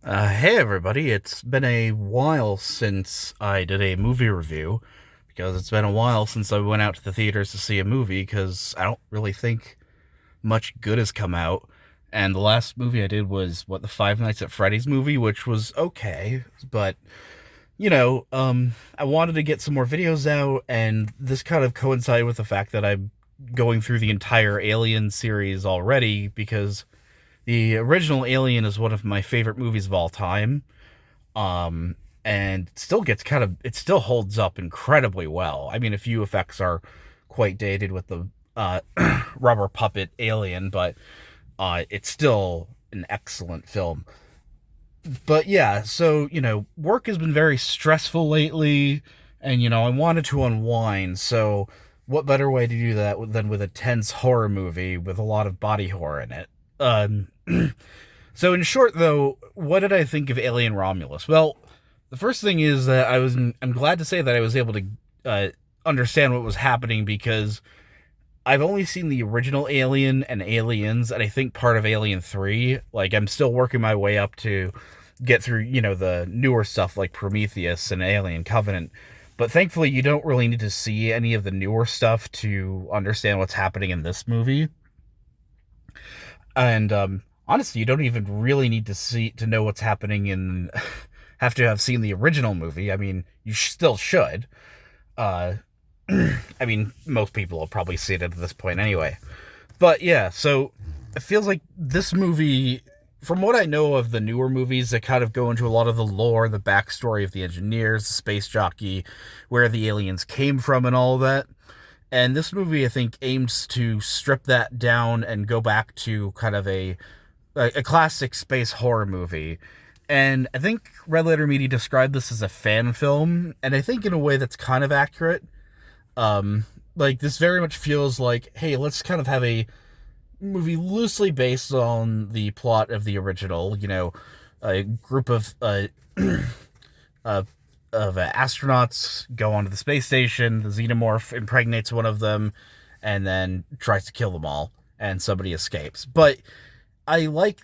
Hey everybody, it's been a while since I did a movie review because it's been a while since I went out to the theaters to see a movie because I don't really think much good has come out. And the last movie I did was the Five Nights at Freddy's movie, which was okay, but I wanted to get some more videos out, and this kind of coincided with the fact that I'm going through the entire Alien series already because the original Alien is one of my favorite movies of all time. Um, and it still holds up incredibly well. I mean, a few effects are quite dated with the rubber puppet alien, but it's still an excellent film. But yeah, so, work has been very stressful lately, and, I wanted to unwind, so what better way to do that than with a tense horror movie with a lot of body horror in it? Um, So in short, though, what did I think of Alien Romulus? Well, the first thing is that I'm glad to say that I was able to uh, understand what was happening because I've only seen the original Alien and Aliens, and I think part of Alien 3. Like, I'm still working my way up to get through, the newer stuff like Prometheus and Alien Covenant. But thankfully, you don't really need to see any of the newer stuff to understand what's happening in this movie. And honestly, you don't even really need to know what's happening in have to have seen the original movie. I mean, you still should. Uh, I mean, most people will probably see it at this point anyway. But yeah, so it feels like this movie, from what I know of the newer movies, that kind of go into a lot of the lore, the backstory of the engineers, the space jockey, where the aliens came from, and all of that. And this movie, I think, aims to strip that down and go back to kind of a classic space horror movie. And I think Red Letter Media described this as a fan film, and I think in a way that's kind of accurate. Like, this very much feels like, hey, let's kind of have a movie loosely based on the plot of the original. A group uh, astronauts go onto the space station. The xenomorph impregnates one of them, and then tries to kill them all, and somebody escapes. But I like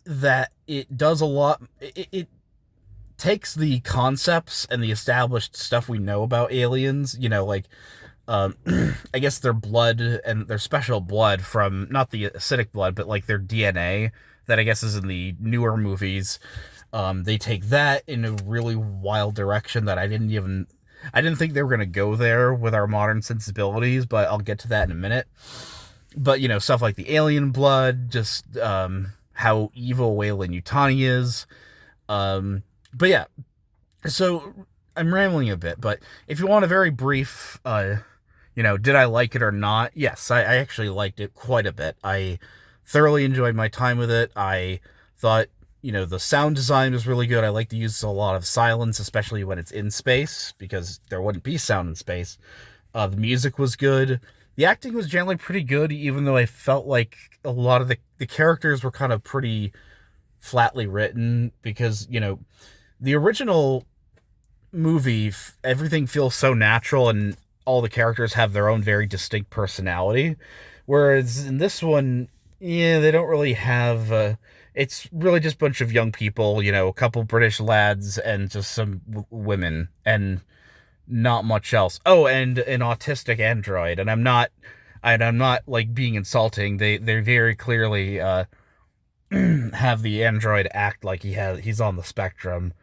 that it does a lot. It takes the concepts and the established stuff we know about aliens. Um, I guess their blood and their special blood from not the acidic blood, but like their DNA that I guess is in the newer movies. They take that in a really wild direction that I didn't think they were gonna go there with our modern sensibilities, but I'll get to that in a minute. But stuff like the alien blood, just how evil Weyland Yutani is. But yeah, so I'm rambling a bit, but if you want a very brief, did I like it or not? Yes, I actually liked it quite a bit. I thoroughly enjoyed my time with it. I thought, the sound design was really good. I like to use a lot of silence, especially when it's in space, because there wouldn't be sound in space. The music was good. The acting was generally pretty good, even though I felt like a lot of the characters were kind of pretty flatly written because, the original movie, everything feels so natural and all the characters have their own very distinct personality. Whereas in this one, yeah, they don't really have. It's really just a bunch of young people, a couple British lads and just some women, and not much else. Oh, and an autistic android. And I'm not like being insulting. They very clearly have the android act like he's on the spectrum.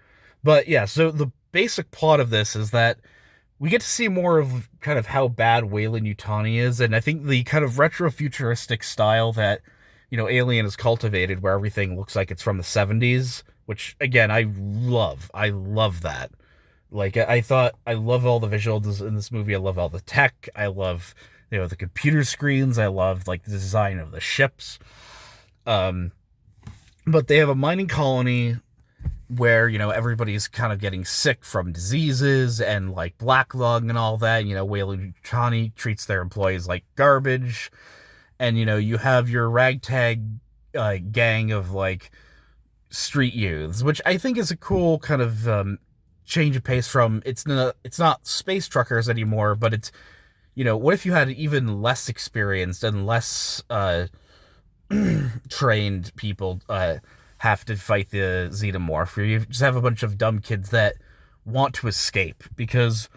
But yeah, so the basic plot of this is that we get to see more of kind of how bad Weyland Yutani is, and I think the kind of retro-futuristic style that, Alien has cultivated, where everything looks like it's from the 70s, which, again, I love. I love that. Like, I thought, I love all the visuals in this movie. I love all the tech. I love, the computer screens. I love, like, the design of the ships. Um, but they have a mining colony where everybody's kind of getting sick from diseases and like black lung and all that. Weyland Yutani treats their employees like garbage, and you have your ragtag gang of like street youths, which I think is a cool kind of change of pace from it's not space truckers anymore, but it's what if you had even less experienced and less trained people have to fight the xenomorph. You just have a bunch of dumb kids that want to escape because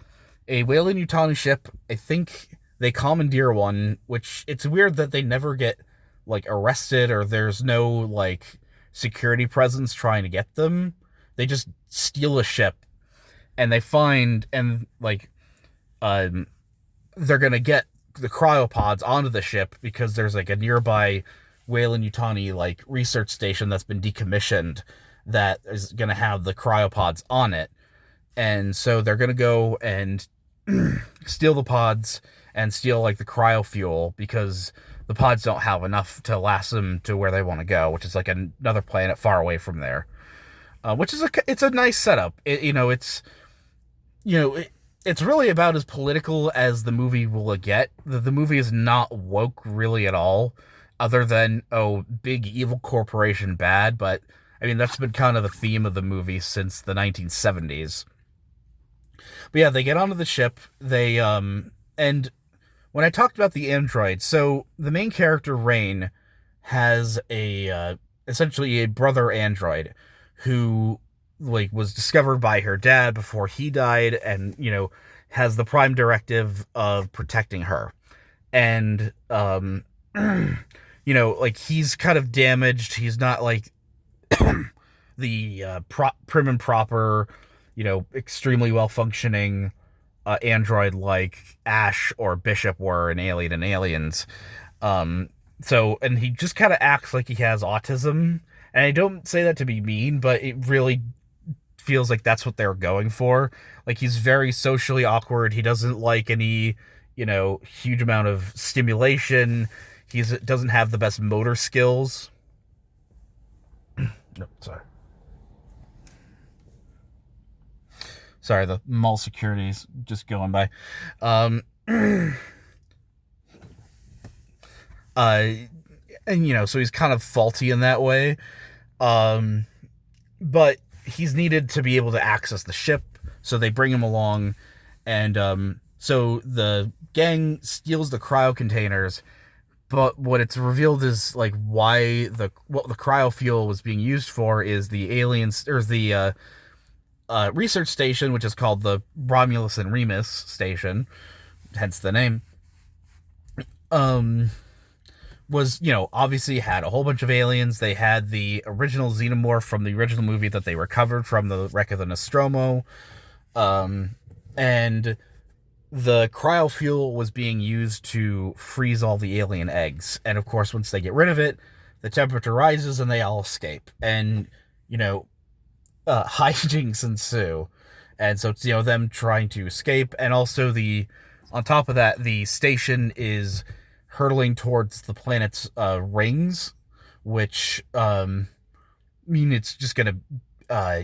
a Weyland-Yutani ship, I think they commandeer one, which it's weird that they never get like arrested or there's no like security presence trying to get them. They just steal a ship and they find and like um they're gonna get the cryopods onto the ship because there's like a nearby Weyland-Yutani like research station that's been decommissioned that is gonna have the cryopods on it. And so they're gonna go and steal the pods and steal like the cryo fuel because the pods don't have enough to last them to where they want to go, which is like another planet far away from there. Which is it's a nice setup. It's really about as political as the movie will get. The movie is not woke really at all, other than big evil corporation bad. But I mean that's been kind of the theme of the movie since the 1970s. But yeah, they get onto the ship. And when I talked about the android, so the main character Rain has a essentially a brother android who like was discovered by her dad before he died, and has the prime directive of protecting her. And like he's kind of damaged. He's not like the prim and proper, extremely well functioning android like Ash or Bishop were in Alien and Aliens. And he just kind of acts like he has autism. And I don't say that to be mean, but it really feels like that's what they're going for. Like he's very socially awkward. He doesn't like any, huge amount of stimulation. He doesn't have the best motor skills. No, sorry. Sorry, the mall security's just going by. So he's kind of faulty in that way. But he's needed to be able to access the ship, so they bring him along, and so the gang steals the cryo containers. But what it's revealed is like what the cryo fuel was being used for is the aliens or the research station, which is called the Romulus and Remus station, hence the name. Was obviously had a whole bunch of aliens. They had the original xenomorph from the original movie that they recovered from the wreck of the Nostromo, and the cryo fuel was being used to freeze all the alien eggs. And of course, once they get rid of it, the temperature rises and they all escape. And hijinks ensue. And so it's them trying to escape, and also on top of that, the station is hurtling towards the planet's rings, which mean it's just gonna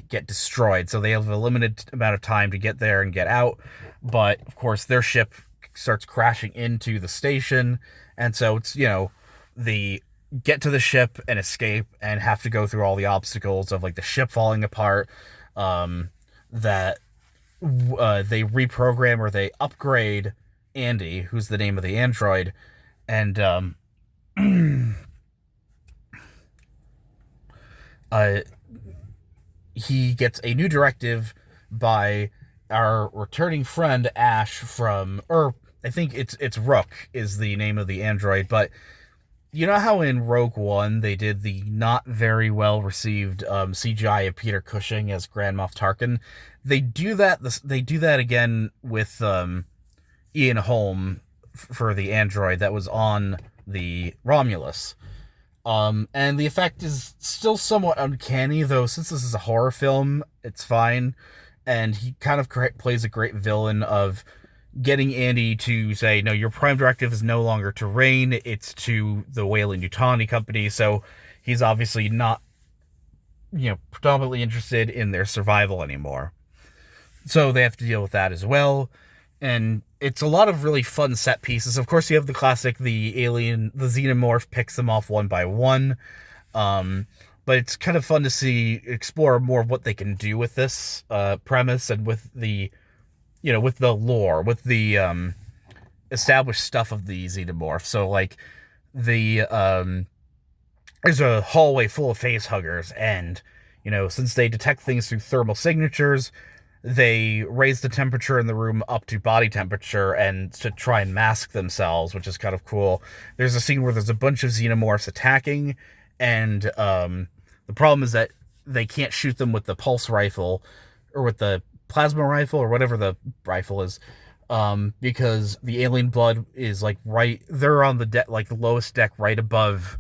get destroyed. So they have a limited amount of time to get there and get out. But of course, their ship starts crashing into the station, and so it's the get to the ship and escape and have to go through all the obstacles of like the ship falling apart, that they reprogram or they upgrade Andy, who's the name of the android, and he gets a new directive by our returning friend Ash or I think it's Rook is the name of the android. But you know how in Rogue One they did the not very well received CGI of Peter Cushing as Grand Moff Tarkin? They do that. They do that again with Ian Holm for the android that was on the Romulus. And the effect is still somewhat uncanny, though since this is a horror film, it's fine. And he kind of plays a great villain of getting Andy to say, no, your prime directive is no longer to Rain, it's to the Weyland-Yutani company. So he's obviously not, predominantly interested in their survival anymore. So they have to deal with that as well. And it's a lot of really fun set pieces. Of course, you have the classic, the xenomorph picks them off one by one. But it's kind of fun to explore more of what they can do with this premise and with the, with the lore, with the established stuff of the xenomorph. So like the there's a hallway full of face huggers, and since they detect things through thermal signatures, they raise the temperature in the room up to body temperature and to try and mask themselves, which is kind of cool. There's a scene where there's a bunch of xenomorphs attacking, and the problem is that they can't shoot them with the pulse rifle or with the plasma rifle or whatever the rifle is, because the alien blood is like right. They're on the deck, like the lowest deck, right above,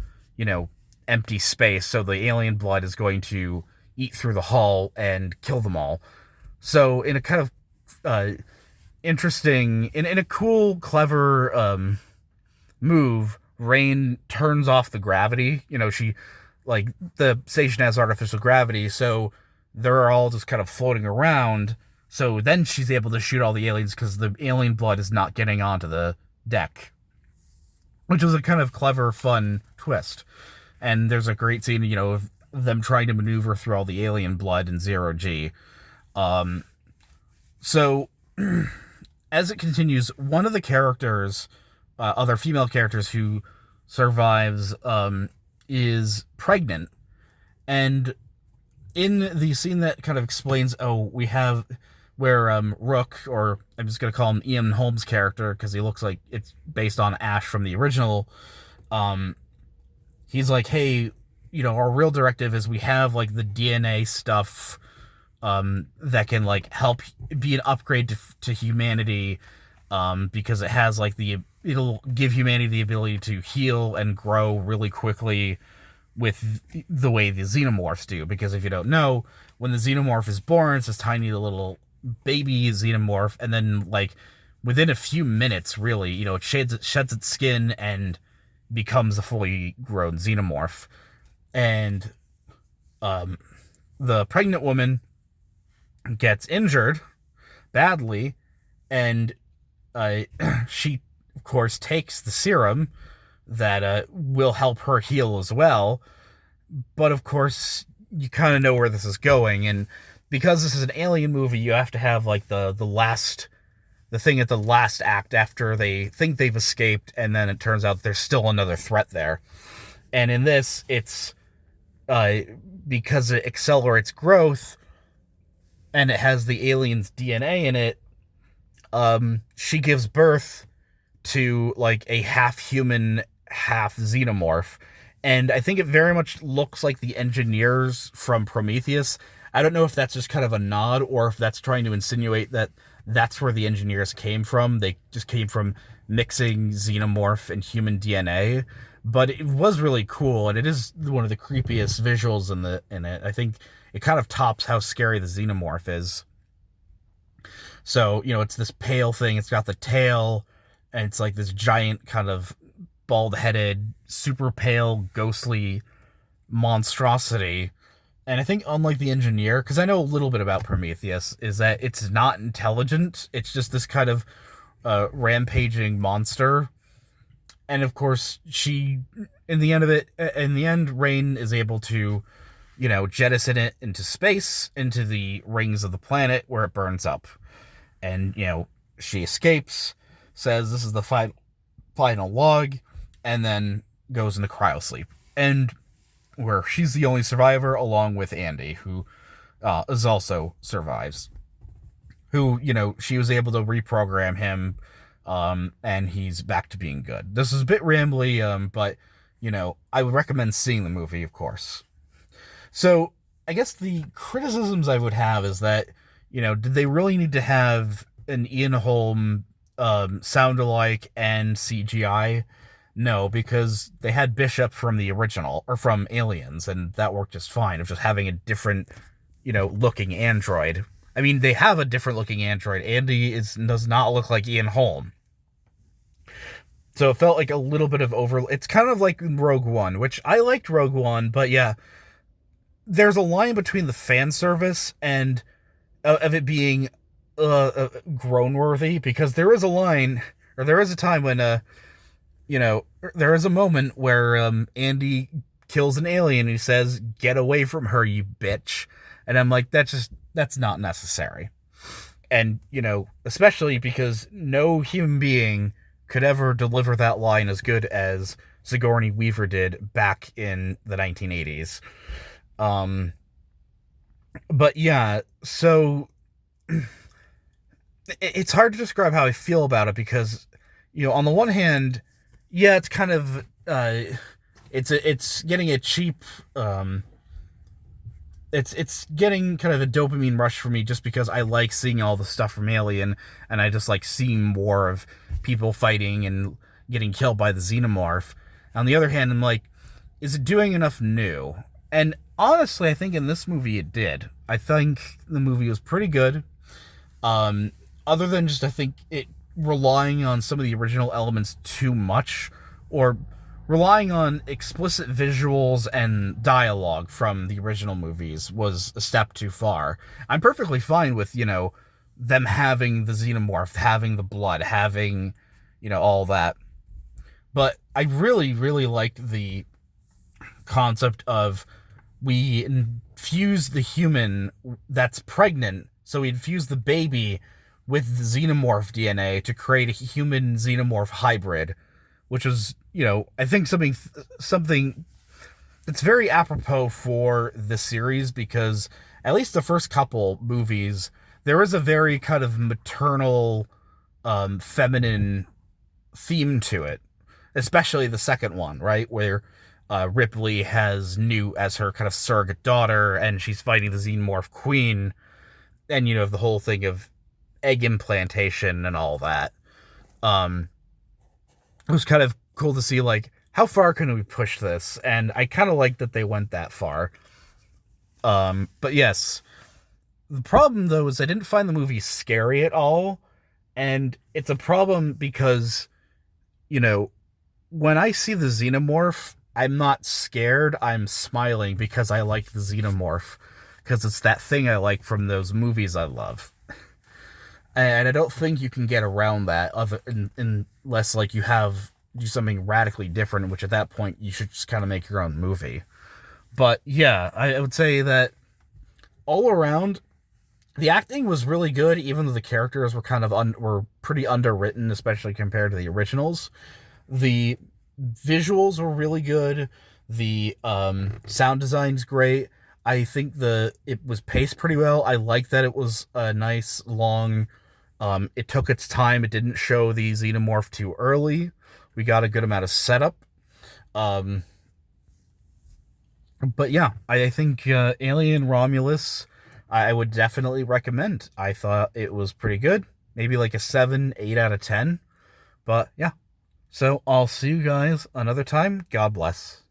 empty space. So the alien blood is going to eat through the hull and kill them all. So in a kind of interesting, in a cool, clever move, Rain turns off the gravity. She, like, the station has artificial gravity, so they're all just kind of floating around. So then she's able to shoot all the aliens because the alien blood is not getting onto the deck, which was a kind of clever, fun twist. And there's a great scene, of them trying to maneuver through all the alien blood in zero G. So as it continues, one of the characters, other female characters who survives, is pregnant. And in the scene that kind of explains, we have where Rook, or I'm just going to call him Ian Holmes' character because he looks like it's based on Ash from the original, he's like, hey, our real directive is we have like the DNA stuff that can like help be an upgrade to humanity, because it has like it'll give humanity the ability to heal and grow really quickly with the way the xenomorphs do. Because if you don't know, when the xenomorph is born, it's this tiny little baby xenomorph, and then like within a few minutes, really, it sheds its skin and becomes a fully grown xenomorph. And the pregnant woman gets injured badly, and she of course takes the serum that will help her heal as well. But of course you kind of know where this is going, and because this is an alien movie, you have to have like the thing at the last act after they think they've escaped, and then it turns out there's still another threat there. And in this, it's because it accelerates growth and it has the alien's DNA in it, she gives birth to like a half human, half xenomorph. And I think it very much looks like the engineers from Prometheus. I don't know if that's just kind of a nod or if that's trying to insinuate that that's where the engineers came from. They just came from mixing xenomorph and human DNA. But it was really cool, and it is one of the creepiest visuals in it. I think it kind of tops how scary the xenomorph is. So, it's this pale thing. It's got the tail, and it's like this giant kind of bald-headed, super pale, ghostly monstrosity. And I think unlike the engineer, because I know a little bit about Prometheus, is that it's not intelligent. It's just this kind of rampaging monster. And of course, in the end, Rain is able to, jettison it into space, into the rings of the planet where it burns up. And, she escapes, says this is the final log, and then goes into cryosleep. And where she's the only survivor, along with Andy, who is also survives. Who, she was able to reprogram him, and he's back to being good. This is a bit rambly, but, I would recommend seeing the movie, of course. So, I guess the criticisms I would have is that, did they really need to have an Ian Holm sound-alike and CGI? No, because they had Bishop from the original, or from Aliens, and that worked just fine, of just having a different, looking android. I mean, they have a different looking android. Andy does not look like Ian Holm. So it felt like a little bit of it's kind of like Rogue One, which I liked Rogue One, but yeah, there's a line between the fan service and of it being groan-worthy, because there is a line, or there is a time when, there is a moment where Andy kills an alien and he says, "Get away from her, you bitch." And I'm like, that's not necessary. And, especially because no human being could ever deliver that line as good as Sigourney Weaver did back in the 1980s. Um, but yeah, so it's hard to describe how I feel about it because, on the one hand, yeah, it's kind of it's getting a cheap it's getting kind of a dopamine rush for me just because I like seeing all the stuff from Alien, and I just like seeing more of people fighting and getting killed by the xenomorph. On the other hand, I'm like, is it doing enough new? And honestly, I think in this movie it did. I think the movie was pretty good. Um, Other than just I think it relying on some of the original elements too much, or relying on explicit visuals and dialogue from the original movies was a step too far. I'm perfectly fine with, them having the xenomorph, having the blood, having, all that. But I really, really liked the concept of we infuse the human that's pregnant, so we infuse the baby with the xenomorph DNA to create a human xenomorph hybrid, which was, I think something that's very apropos for the series, because at least the first couple movies, there is a very kind of maternal, feminine theme to it, especially the second one, right, where Ripley has Newt as her kind of surrogate daughter, and she's fighting the xenomorph queen, and the whole thing of egg implantation and all that. Um, it was kind of cool to see, like, how far can we push this? And I kind of like that they went that far. But yes, the problem though is I didn't find the movie scary at all, and it's a problem because, you know, when I see the xenomorph, I'm not scared. I'm smiling because I like the xenomorph, because it's that thing I like from those movies I love. And I don't think you can get around that unless like you do something radically different, which at that point you should just kind of make your own movie. But yeah, I would say that all around, the acting was really good, even though the characters were kind of were pretty underwritten, especially compared to the originals. The visuals were really good. The sound design's great. I think it was paced pretty well. I like that it was a nice long. It took its time. It didn't show the xenomorph too early. We got a good amount of setup. But yeah, I think Alien Romulus, I would definitely recommend. I thought it was pretty good. Maybe like a 7, 8 out of 10. But yeah. So I'll see you guys another time. God bless.